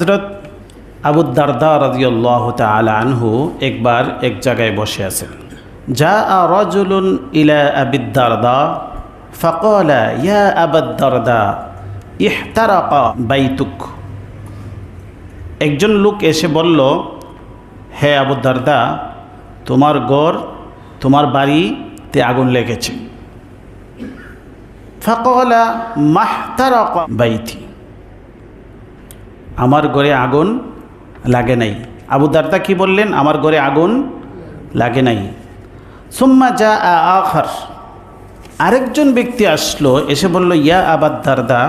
হযরত আবু দারদা রাদিয়াল্লাহু তাআলা আনহু একবার এক জায়গায় বসে আছেন। জাআ রাজুলুন ইলা আবি দারদা ফাকালা ইয়া আবা দারদা ইহতারাকা বাইতুক। একজন লোক এসে বলল, হে আবু দারদা, তোমার ঘর, তোমার বাড়িতে আগুন লেগেছে। ফাকালা মাহতারাকা বাইতি, আমার ঘরে আগুন লাগে নাই। আবু দারদা কি বললেন? আমার ঘরে আগুন লাগে নাই। সুম্মা জাআ আখার, আরেকজন ব্যক্তি আসলো, এসে বলল, ইয়া আবা দারদা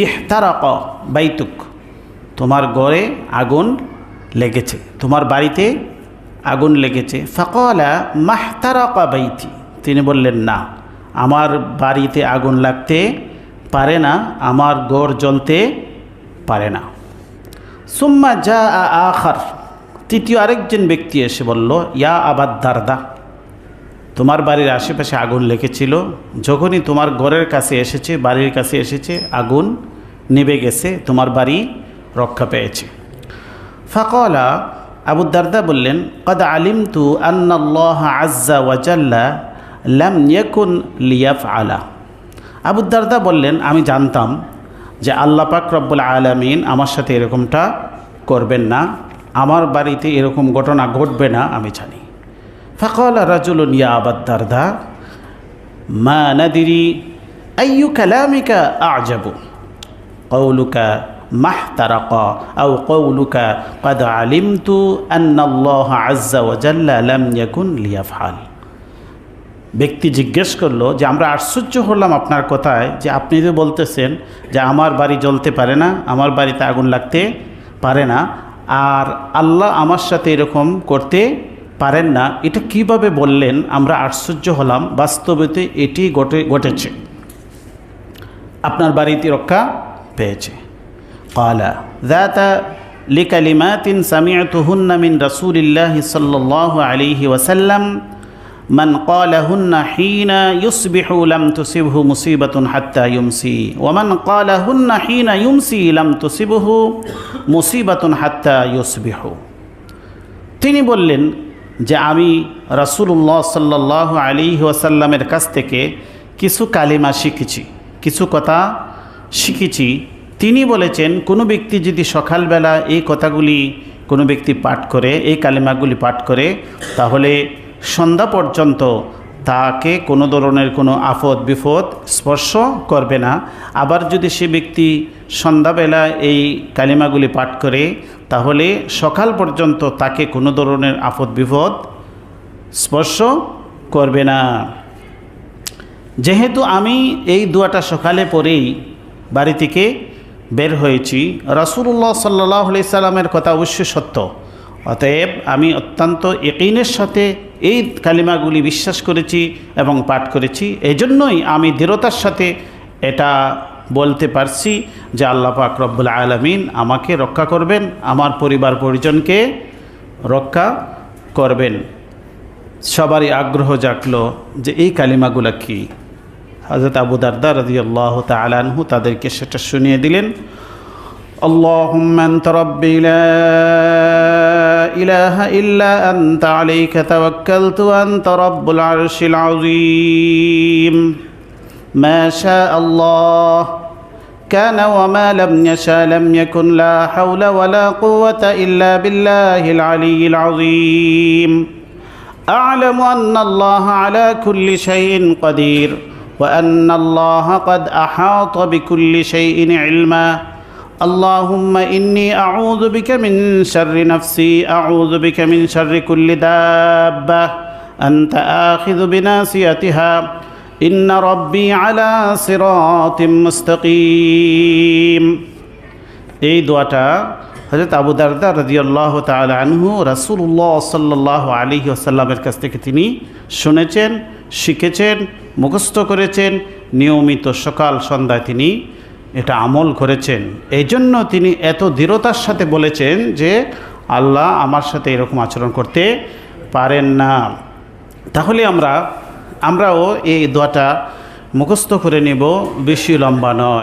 ইহতারাকা বাইতুক, তোমার ঘরে আগুন লেগেছে, তোমার বাড়িতে আগুন লেগেছে। ফাকালা মাহতারাকা বাইতি, তিনি বললেন, না, আমার বাড়িতে আগুন লাগতে পারে না, আমার ঘর জ্বলতে পারে না। সুম্মা জাআ আখার, তৃতীয় আরেকজন ব্যক্তি এসে বলল, ইয়া আবা দারদা, তোমার বাড়ির আশেপাশে আগুন লেগেছিল, যখনই তোমার ঘরের কাছে এসেছে, বাড়ির কাছে এসেছে, আগুন নিভে গেছে, তোমার বাড়ি রক্ষা পেয়েছে। ফাকালা, আবু দারদা বললেন, কদ আলিমতু আন্নাল্লাহ আজ্জা ওয়া জাল্লা লাম ইয়াকুন লিয়াফআলা। আবু দারদা বললেন, আমি জানতাম যে আল্লাহ পাক রব্বুল আলামিন আমার সাথে এরকমটা করবেন না, আমার বাড়িতে এরকম ঘটনা ঘটবে না, আমি জানি। ফাকালা রাজুলুন ইয়া আবা দারদা মা নাদিরি আইয়ু কালামিকা আ'জাবু কওলুকা মাহতারাকা আও কওলুকা ক্বাদ আলিমতু আন্নাল্লাহ আজ্জা ওয়া জাল্লা লাম ইয়াকুন লিয়াফআল। ব্যক্তি জিজ্ঞেস করলো যে আমরা আশ্চর্য হলাম আপনার কথায়, যে আপনি যে বলতেছেন যে আমার বাড়ি জ্বলতে পারে না, আমার বাড়িতে আগুন লাগতে পারে না, আর আল্লাহ আমার সাথে এরকম করতে পারেন না, এটা কিভাবে বললেন? আমরা আশ্চর্য হলাম, বাস্তবতে এটি ঘটেছে, আপনার বাড়িতে রক্ষা পেয়েছে। ক্বালা যাতা লিকালিমাতিন সামি'তুহুন্না মিন রাসূলিল্লাহি সাল্লাল্লাহু আলাইহি ওয়াসাল্লাম মান ক্বালাহুন্না হিনা ইউসবিহু লাম তুসিবহু মুসিবাতুন হাত্তা ইউমসি ওয়া মান ক্বালাহুন্না হিনা ইউমসি লাম তুসিবহু মুসিবাতুন হাত্তা ইউসবিহু। তিনি বললেন যে আমি রাসূলুল্লাহ সাল্লাল্লাহু আলাইহি ওয়াসাল্লামের কাছ থেকে কিছু কালিমা শিখেছি, কিছু কথা শিখেছি। তিনি বলেছেন, কোনো ব্যক্তি যদি সকালবেলা এই কথাগুলি কোনো ব্যক্তি পাঠ করে, এই কালিমাগুলি পাঠ করে, তাহলে সন্ধ্যা পর্যন্ত তাকে কোনো ধরনের কোনো আফত বিপদ স্পর্শ করবে না। আবার যদি সে ব্যক্তি সন্ধ্যাবেলা এই কালিমাগুলি পাঠ করে, তাহলে সকাল পর্যন্ত তাকে কোনো ধরনের আফত বিপদ স্পর্শ করবে না। যেহেতু আমি এই দোয়াটা সকালে পড়েই বাড়ি থেকে বের হয়েছি, রাসূলুল্লাহ সাল্লাল্লাহু আলাইহি সাল্লামের কথা অবশ্যই সত্য, অতএব আমি অত্যন্ত ইয়াকিনের সাথে এই কালিমাগুলি বিশ্বাস করেছি এবং পাঠ করেছি। এজন্যই আমি দৃঢ়তার সাথে এটা বলতে পারছি যে আল্লাহ পাক রব্বুল আলামিন আমাকে রক্ষা করবেন, আমার পরিবার পরিজনকে রক্ষা করবেন। সবারই আগ্রহ জাগলো যে এই কালিমাগুলো কি। হযরত আবু দারদা রাদিয়াল্লাহু তাআলা আনহু তাদেরকে সেটা শুনিয়ে দিলেন। اللهم أنت ربي لا إله إلا أنت عليك توكلت وأنت رب العرش العظيم ما شاء الله كان وما لم يشاء لم يكن لا حول ولا قوة إلا بالله العلي العظيم أعلم أن الله على كل شيء قدير وأن الله قد أحاط بكل شيء علما اللهم إني أعوذ بك من شر نفسي أعوذ بك من شر كل دابة أنت آخذ بناصيتها إن ربي على صراط مستقيم। এই দোয়াটা হযরত আবু দারদা রাদিয়াল্লাহু তাআলা আনহু রাসূলুল্লাহ সাল্লাল্লাহু আলাইহি ওয়াসাল্লামের কাছ থেকে তিনি শুনেছেন, শিখেছেন, মুখস্থ করেছেন, নিয়মিত সকাল সন্ধ্যায় তিনি এটা আমল করেছেন। এই জন্য তিনি এত দৃঢ়তার সাথে বলেছেন যে আল্লাহ আমার সাথে এরকম আচরণ করতে পারেন না। তাহলে আমরাও এই দোয়াটা মুখস্থ করে নেব, বেশি লম্বা নয়।